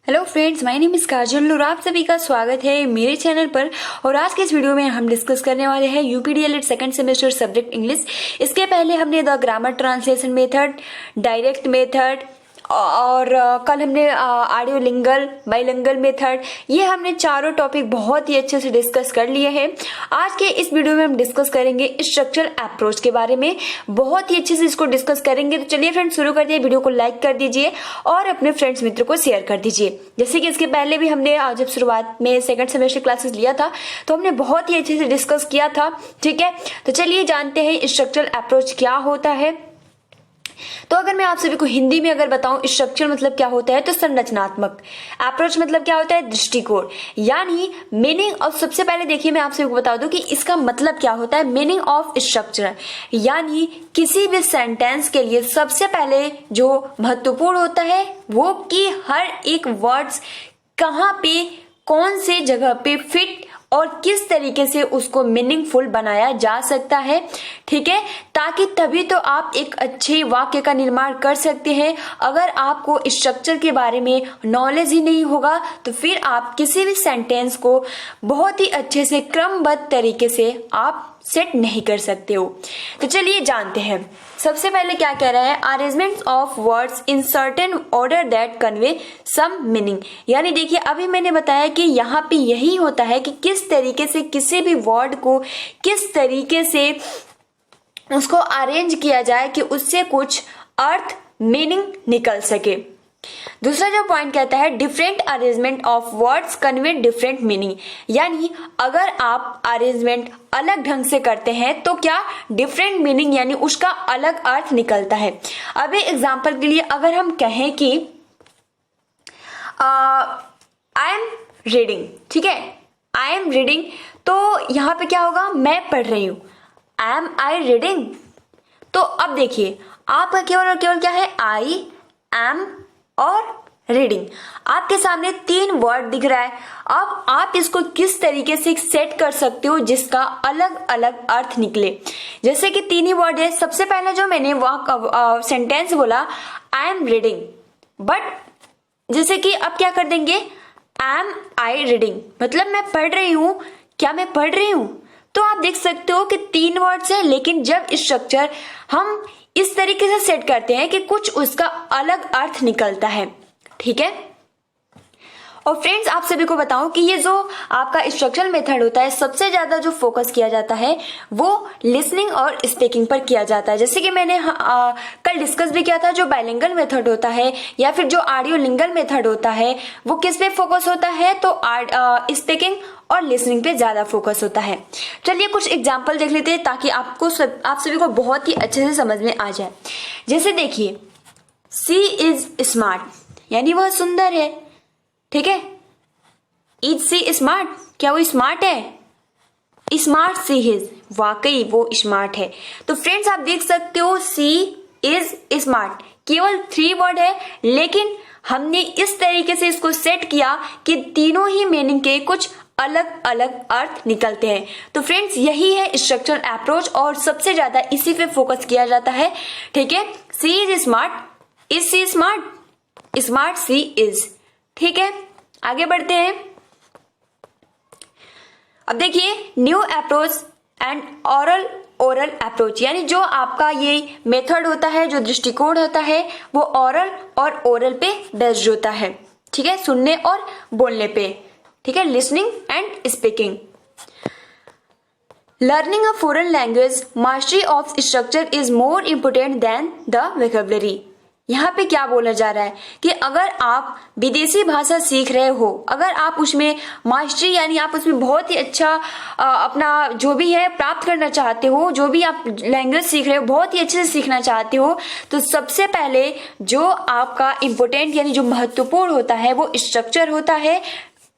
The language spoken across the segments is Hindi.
Hello friends, my name is Kajal और आप सभी का स्वागत है मेरे चैनल पर। और आज के इस वीडियो में हम डिस्कस करने वाले हैं यूपीडीएलएड सेकंड सेमेस्टर सब्जेक्ट इंग्लिश। इसके पहले हमने the grammar translation method, direct method और कल हमने ऑडियो लिंगल, बाइलिंगुअल मेथड, ये हमने चारों टॉपिक बहुत ही अच्छे से डिस्कस कर लिए हैं। आज के इस वीडियो में हम डिस्कस करेंगे स्ट्रक्चरल अप्रोच के बारे में, बहुत ही अच्छे से इसको डिस्कस करेंगे। तो चलिए फ्रेंड्स शुरू कर दिए, वीडियो को लाइक कर दीजिए और अपने फ्रेंड्स मित्र को शेयर कर दीजिए। जैसे कि इसके पहले भी हमने जब शुरुआत में सेकंड सेमेस्टर क्लासेस लिया था तो हमने बहुत ही अच्छे से डिस्कस किया था। ठीक है, तो चलिए जानते हैं स्ट्रक्चरल अप्रोच क्या होता है। तो अगर मैं आप सभी को हिंदी में अगर बताऊं स्ट्रक्चर मतलब क्या होता है तो संरचनात्मक, अप्रोच मतलब क्या होता है दृष्टिकोण, यानी मीनिंग। और सबसे पहले देखिए मैं आप सभी को बता दूं कि इसका मतलब क्या होता है। मीनिंग ऑफ स्ट्रक्चर यानी किसी भी सेंटेंस के लिए सबसे पहले जो महत्वपूर्ण होता है वो कि हर एक वर्ड्स कहाँ पे, कौन से जगह पे फिट और किस तरीके से उसको मीनिंगफुल बनाया जा सकता है। ठीक है, ताकि तभी तो आप एक अच्छे वाक्य का निर्माण कर सकते हैं। अगर आपको स्ट्रक्चर के बारे में नॉलेज ही नहीं होगा तो फिर आप किसी भी सेंटेंस को बहुत ही अच्छे से क्रमबद्ध तरीके से आप सेट नहीं कर सकते हो। तो चलिए जानते हैं। सबसे पहले क्या कह रहा है, arrangement of words in certain order that convey some meaning. यानी देखिए अभी मैंने बताया कि यहाँ पे यही होता है कि किस तरीके से किसी भी वर्ड को किस तरीके से उसको अरेंज किया जाए कि उससे कुछ अर्थ, मीनिंग निकल सके। दूसरा जो पॉइंट कहता है different arrangement of words convey different meaning, यानी अगर आप अरेंजमेंट अलग ढंग से करते हैं तो क्या डिफरेंट मीनिंग यानी उसका अलग अर्थ निकलता है। अभी एग्जांपल के लिए अगर हम कहें कि आई एम रीडिंग, ठीक है, आई एम रीडिंग, तो यहाँ पे क्या होगा, मैं पढ़ रही हूँ, एम आई रीडिंग। तो अब देखिए आपका केवल और केवल क्या है, आई एम और रीडिंग। आपके सामने तीन वर्ड दिख रहा है। अब आप इसको किस तरीके से सेट कर सकते हो जिसका अलग अलग अर्थ निकले। जैसे कि तीन ही वर्ड है। सबसे पहले जो मैंने वहां सेंटेंस बोला आई एम रीडिंग, बट जैसे कि अब क्या कर देंगे, एम आई रीडिंग, मतलब मैं पढ़ रही हूं, क्या मैं पढ़ रही हूं। तो आप देख सकते हो कि तीन वर्ड्स है, लेकिन जब स्ट्रक्चर हम इस तरीके से सेट करते हैं कि कुछ उसका अलग अर्थ निकलता है। ठीक है, और फ्रेंड्स आप सभी को बताऊं कि ये जो आपका स्ट्रक्चरल मेथड होता है सबसे ज्यादा जो फोकस किया जाता है वो लिसनिंग और स्पीकिंग पर किया जाता है। जैसे कि मैंने कल डिस्कस भी किया था, जो बाइलिंगुअल मेथड होता है या फिर जो ऑडियो लिंगुअल मेथड होता है वो किस पे फोकस होता है, तो स्पीकिंग और लिसनिंग पे ज्यादा फोकस होता है। चलिए कुछ एग्जाम्पल देख लेते हैं ताकि आप सभी को बहुत ही अच्छे से समझ में आ जाए। जैसे देखिए सी इज स्मार्ट, यानी वह सुंदर है। ठीक है, इज सी स्मार्ट, क्या वो स्मार्ट है, स्मार्ट सी इज, वाकई वो स्मार्ट है। तो फ्रेंड्स आप देख सकते हो सी इज स्मार्ट, केवल 3 वर्ड है, लेकिन हमने इस तरीके से इसको सेट किया कि तीनों ही मीनिंग के कुछ अलग अलग अर्थ निकलते हैं। तो फ्रेंड्स यही है स्ट्रक्चरल अप्रोच और सबसे ज्यादा इसी पे फोकस किया जाता है। ठीक है, she is smart, is she smart, smart she is. ठीक है, आगे बढ़ते हैं। अब देखिए new approach and oral approach, यानी जो आपका ये मेथड होता है, जो दृष्टिकोण होता है वो ओरल और ओरल पे बेस्ड होता है। ठीक है, सुनने और बोलने पे। ठीक है, listening and speaking. Learning a foreign language, mastery of structure is more important then the vocabulary. यहाँ पे क्या बोला जा रहा है कि अगर आप विदेशी भाषा सीख रहे हो, अगर आप उसमें मास्टरी यानी आप उसमें बहुत ही अच्छा अपना जो भी है प्राप्त करना चाहते हो, जो भी आप लैंग्वेज सीख रहे हो बहुत ही अच्छे से सीखना चाहते हो, तो सबसे पहले जो आपका इम्पोर्टेंट यानी जो महत्वपूर्ण होता है वो स्ट्रक्चर होता है।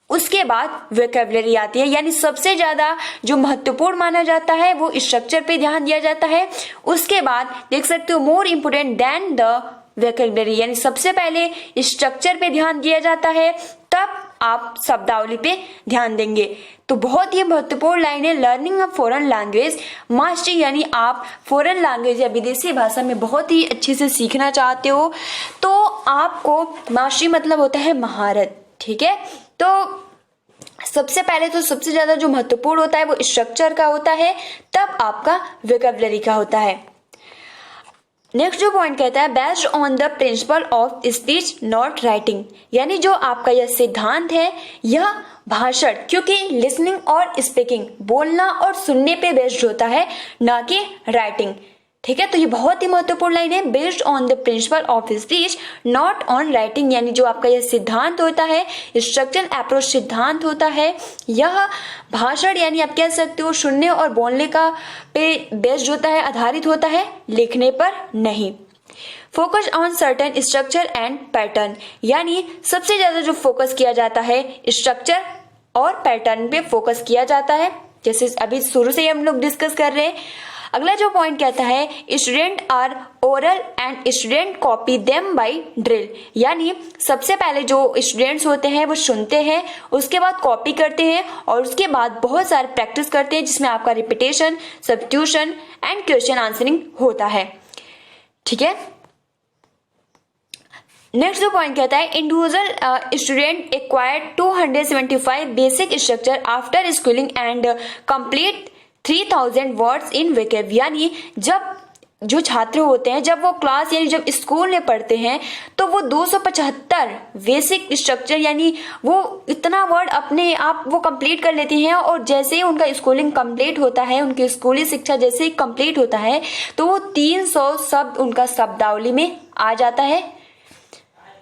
उसके बाद वोकैबुलरी आती है, यानी सबसे ज्यादा जो महत्वपूर्ण माना जाता है वो स्ट्रक्चर पे ध्यान दिया जाता है। उसके बाद देख सकते हो more important then the vocabulary, यानी सबसे पहले स्ट्रक्चर पे ध्यान दिया जाता है, तब आप शब्दावली पे ध्यान देंगे। तो बहुत ही महत्वपूर्ण लाइन है, learning a foreign language mastery, यानी आप फॉरेन लैंग्वेज या विदेशी भाषा में बहुत ही अच्छे से सीखना चाहते हो तो आपको मास्टरी मतलब होता है महारत। ठीक है, तो सबसे पहले तो सबसे ज्यादा जो महत्वपूर्ण होता है वो स्ट्रक्चर का होता है, तब आपका वोकैबुलरी का होता है। नेक्स्ट जो पॉइंट कहता है based on the principle of speech not writing, यानी जो आपका यह सिद्धांत है यह भाषण, क्योंकि लिसनिंग और स्पीकिंग बोलना और सुनने पे बेस्ड होता है, ना कि राइटिंग। ठीक है, तो ये बहुत ही महत्वपूर्ण लाइन है, based on the principle of speech not on writing, यानी जो आपका यह सिद्धांत होता है, स्ट्रक्चरल अप्रोच सिद्धांत होता है, यह भाषण यानी आप कह सकते हो सुनने और बोलने का पे बेस्ड होता है, आधारित होता है, लिखने पर नहीं। Focus on certain structure and pattern, यानी सबसे ज्यादा जो फोकस किया जाता है स्ट्रक्चर और पैटर्न पे फोकस किया जाता है, जैसे अभी शुरू से ही हम लोग डिस्कस कर रहे हैं। अगला जो पॉइंट कहता है student are oral and student copy them by drill, यानी सबसे पहले जो स्टूडेंट्स होते हैं वो सुनते हैं, उसके बाद कॉपी करते हैं और उसके बाद बहुत सारे प्रैक्टिस करते हैं जिसमें आपका repetition, substitution and question answering होता है। ठीक है, नेक्स्ट जो पॉइंट कहता है individual student acquired 275 basic structure after schooling and complete 3000 words in vocab, यानी जब जो छात्र होते हैं जब वो क्लास यानी जब स्कूल में पढ़ते हैं तो वो 275 बेसिक स्ट्रक्चर यानी वो इतना वर्ड अपने आप वो कंप्लीट कर लेते हैं, और जैसे ही उनका स्कूलिंग कंप्लीट होता है, उनकी स्कूली शिक्षा जैसे ही कंप्लीट होता है तो वो 300 शब्द उनका शब्दावली में आ जाता है।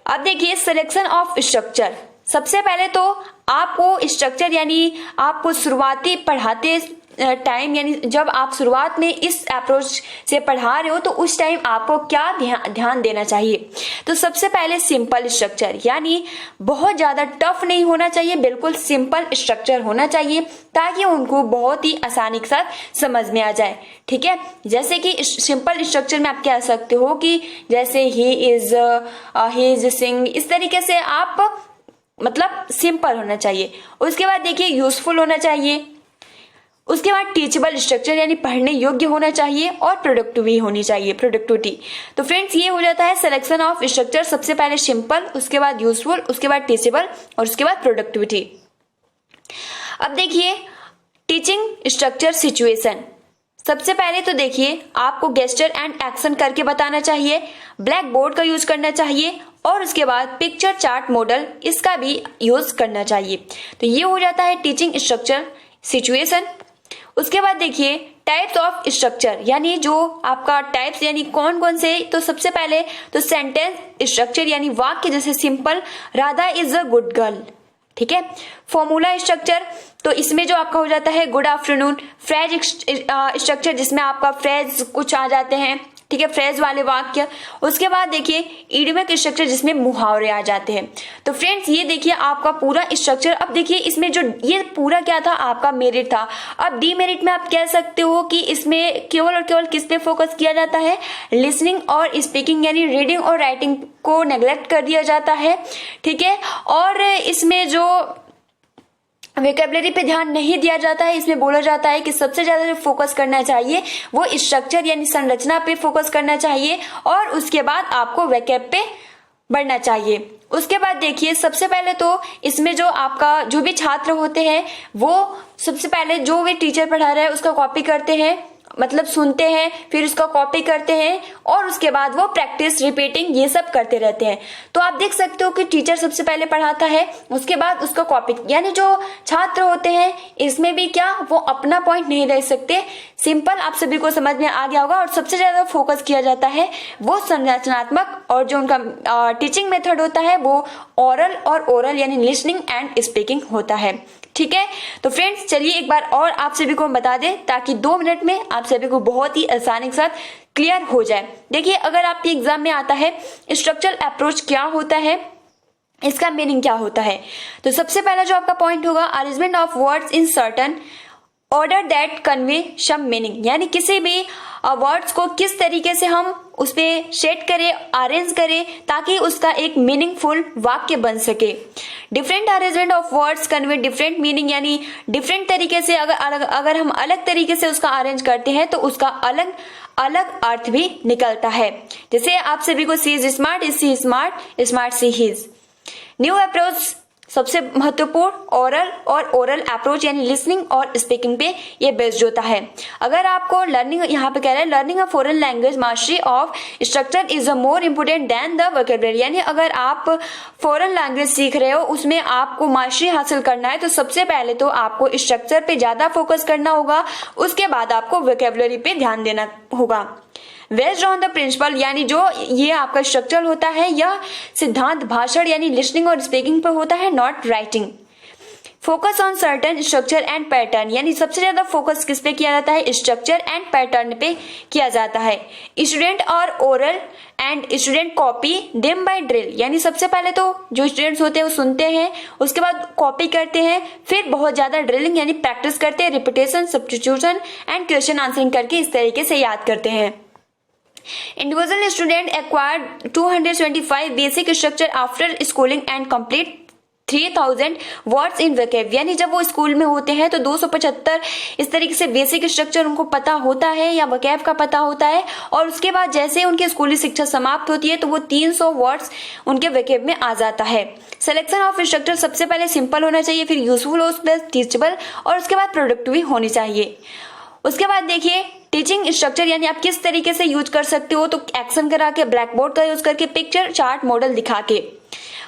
अब देखिए सिलेक्शन ऑफ स्ट्रक्चर, सबसे पहले तो आपको स्ट्रक्चर यानी आपको शुरुआती पढ़ाते टाइम यानी जब आप शुरुआत में इस अप्रोच से पढ़ा रहे हो तो उस टाइम आपको क्या ध्यान देना चाहिए। तो सबसे पहले सिंपल स्ट्रक्चर, यानी बहुत ज्यादा टफ नहीं होना चाहिए, बिल्कुल सिंपल स्ट्रक्चर होना चाहिए ताकि उनको बहुत ही आसानी के साथ समझ में आ जाए। ठीक है, जैसे कि सिंपल स्ट्रक्चर में आप कह सकते हो कि जैसे ही इज सिंग, इस तरीके से आप मतलब सिंपल होना चाहिए। उसके बाद देखिए यूजफुल होना चाहिए, उसके बाद टीचेबल स्ट्रक्चर यानी पढ़ने योग्य होना चाहिए, और प्रोडक्टिविटी होनी चाहिए, प्रोडक्टिविटी। तो फ्रेंड्स ये हो जाता है सिलेक्शन ऑफ स्ट्रक्चर, सबसे पहले सिंपल, उसके बाद यूजफुल, उसके बाद टीचेबल और उसके बाद प्रोडक्टिविटी। अब देखिए टीचिंग स्ट्रक्चर सिचुएशन, सबसे पहले तो देखिए आपको गेस्चर एंड एक्शन करके बताना चाहिए, ब्लैक बोर्ड का यूज करना चाहिए, और उसके बाद पिक्चर चार्ट मॉडल इसका भी यूज करना चाहिए। तो ये हो जाता है टीचिंग स्ट्रक्चर सिचुएशन। उसके बाद देखिए टाइप्स ऑफ स्ट्रक्चर, यानी जो आपका टाइप्स यानी कौन कौन से, तो सबसे पहले तो सेंटेंस स्ट्रक्चर यानी वाक्य, जैसे simple Radha is a good girl. ठीक है, फॉर्मूला स्ट्रक्चर, तो इसमें जो आपका हो जाता है गुड आफ्टरनून। फ्रेज स्ट्रक्चर जिसमें आपका फ्रेज कुछ आ जाते हैं, ठीक है, फ्रेज वाले वाक्य। उसके बाद देखिए इडियमिक स्ट्रक्चर जिसमें मुहावरे आ जाते हैं। तो फ्रेंड्स ये देखिए आपका पूरा स्ट्रक्चर। अब देखिए इसमें जो ये पूरा क्या था आपका मेरिट था, अब डीमेरिट में आप कह सकते हो कि इसमें केवल और केवल किस पे फोकस किया जाता है, लिसनिंग और स्पीकिंग यानी रीडिंग और राइटिंग को नेग्लेक्ट कर दिया जाता है। ठीक है, और इसमें जो वोकैबुलरी पे ध्यान नहीं दिया जाता है, इसमें बोला जाता है कि सबसे ज्यादा जो फोकस करना चाहिए वो स्ट्रक्चर यानी संरचना पे फोकस करना चाहिए, और उसके बाद आपको वोकैब पे बढ़ना चाहिए। उसके बाद देखिए सबसे पहले तो इसमें जो आपका जो भी छात्र होते हैं वो सबसे पहले जो भी टीचर पढ़ा रहा है उसका कॉपी करते हैं, मतलब सुनते हैं, फिर उसका कॉपी करते हैं, और उसके बाद वो प्रैक्टिस रिपीटिंग ये सब करते रहते हैं। तो आप देख सकते हो कि टीचर सबसे पहले पढ़ाता है, उसके बाद उसका कॉपी, यानी जो छात्र होते हैं इसमें भी क्या वो अपना पॉइंट नहीं रह सकते। सिंपल आप सभी को समझ में आ गया होगा, और सबसे ज्यादा फोकस किया जाता है वो संरचनात्मक, और जो उनका टीचिंग मेथड होता है वो ओरल और ओरल यानी लिसनिंग एंड स्पीकिंग होता है। ठीक है, तो फ्रेंड्स चलिए एक बार और आप सभी को बता दें ताकि 2 मिनट में आप सभी को बहुत ही आसानी के साथ क्लियर हो जाए। देखिए अगर आपके एग्जाम में आता है स्ट्रक्चरल अप्रोच क्या होता है, इसका मीनिंग क्या होता है, तो सबसे पहला जो आपका पॉइंट होगा arrangement of words in certain order that convey some meaning, यानी किसी भी वर्ड्स को किस तरीके से हम उस पे सेट करें, अरेंज करें ताकि उसका एक मीनिंगफुल वाक्य बन सके। Different arrangement of words convey different meaning, यानी डिफरेंट तरीके से अगर हम अलग तरीके से उसका अरेंज करते हैं तो उसका अलग अलग अर्थ भी निकलता है। जैसे आप सभी को she is smart, is she smart, smart she his. New approach सबसे महत्वपूर्ण ओरल अप्रोच यानी लिसनिंग और स्पीकिंग पे ये बेस्ड होता है। अगर आपको लर्निंग, यहाँ पे कह रहा है learning a foreign language mastery of structure is a more important then the vocabulary, यानी अगर आप फॉरेन लैंग्वेज सीख रहे हो उसमें आपको मास्टरी हासिल करना है तो सबसे पहले तो आपको स्ट्रक्चर पे ज्यादा फोकस करना होगा, उसके बाद आपको वोकैबुलरी पे ध्यान देना होगा। बेस्ड ऑन द प्रिंसिपल, यानी जो ये आपका स्ट्रक्चर होता है यह सिद्धांत भाषण यानी लिसनिंग और स्पीकिंग पर होता है, not writing. Focus on certain structure and pattern, यानी सबसे ज्यादा फोकस किस पे किया जाता है, स्ट्रक्चर एंड पैटर्न पे किया जाता है। स्टूडेंट और oral and student copy them by drill, यानी सबसे पहले तो जो स्टूडेंट्स होते हैं वो सुनते हैं, उसके बाद कॉपी करते हैं, फिर बहुत ज्यादा ड्रिलिंग यानी प्रैक्टिस करते हैं, repetition, substitution and question answering करके इस तरीके से याद करते हैं। Individual student acquired 225 basic structure after schooling and complete 3000 words in vocab, यानी जब वो स्कूल में होते हैं तो 275 इस तरीके से बेसिक स्ट्रक्चर उनको पता होता है या vocab का पता होता है, और उसके बाद जैसे उनकी स्कूली शिक्षा समाप्त होती है तो वो 300 वर्ड्स उनके vocab में आ जाता है। सिलेक्शन ऑफ स्ट्रक्चर सबसे पहले सिंपल होना चाहिए, फिर यूजफुल और प्लस टीचेबल, और उसके बाद प्रोडक्टिव भी होनी चाहिए। उसके बाद देखिए टीचिंग स्ट्रक्चर, यानी आप किस तरीके से यूज कर सकते हो, तो एक्शन करा के, ब्लैक बोर्ड का यूज करके, पिक्चर चार्ट मॉडल दिखा के।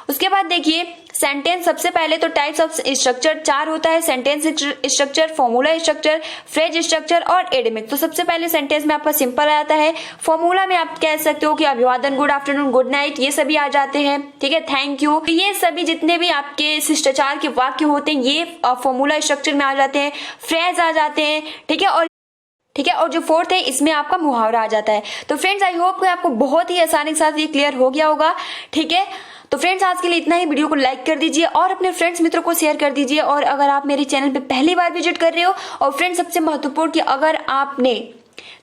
उसके बाद देखिए सेंटेंस, सबसे पहले तो टाइप्स ऑफ स्ट्रक्चर 4 होता है, sentence structure, formula structure, phrase structure और एडमिक। तो सबसे पहले सेंटेंस में आपका सिंपल आ जाता है, फॉर्मूला में आप कह सकते हो कि अभिवादन, गुड आफ्टरनून, गुड नाइट, ये सभी आ जाते हैं, ठीक है, थैंक यू, ये सभी जितने भी आपके शिष्टाचार के वाक्य होते हैं ये फॉर्मूला स्ट्रक्चर में आ जाते हैं, फ्रेज आ जाते हैं, ठीक है, और जो फोर्थ है इसमें आपका मुहावरा आ जाता है। तो फ्रेंड्स आई होप कि आपको बहुत ही आसानी के साथ ये क्लियर हो गया होगा, ठीक है। तो फ्रेंड्स आज के लिए इतना ही, वीडियो को लाइक कर दीजिए और अपने फ्रेंड्स मित्रों को शेयर कर दीजिए। और अगर आप मेरे चैनल पे पहली बार विजिट कर रहे हो, और फ्रेंड्स सबसे महत्वपूर्ण कि अगर आपने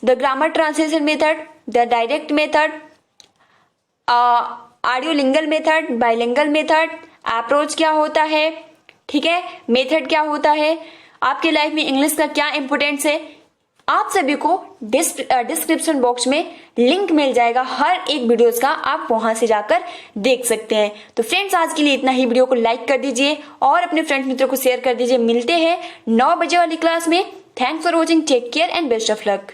the grammar translation method, the direct method, audiolingual method, bilingual method, approach क्या होता है, ठीक है, मेथड क्या होता है, आपकी लाइफ में इंग्लिश का क्या इंपोर्टेंस है, आप सभी को डिस्क्रिप्शन बॉक्स में लिंक मिल जाएगा हर एक वीडियोस का, आप वहां से जाकर देख सकते हैं। तो फ्रेंड्स आज के लिए इतना ही, वीडियो को लाइक कर दीजिए और अपने फ्रेंड्स मित्रों को शेयर कर दीजिए। मिलते हैं 9 बजे वाली क्लास में। Thanks for watching, take care and best of luck.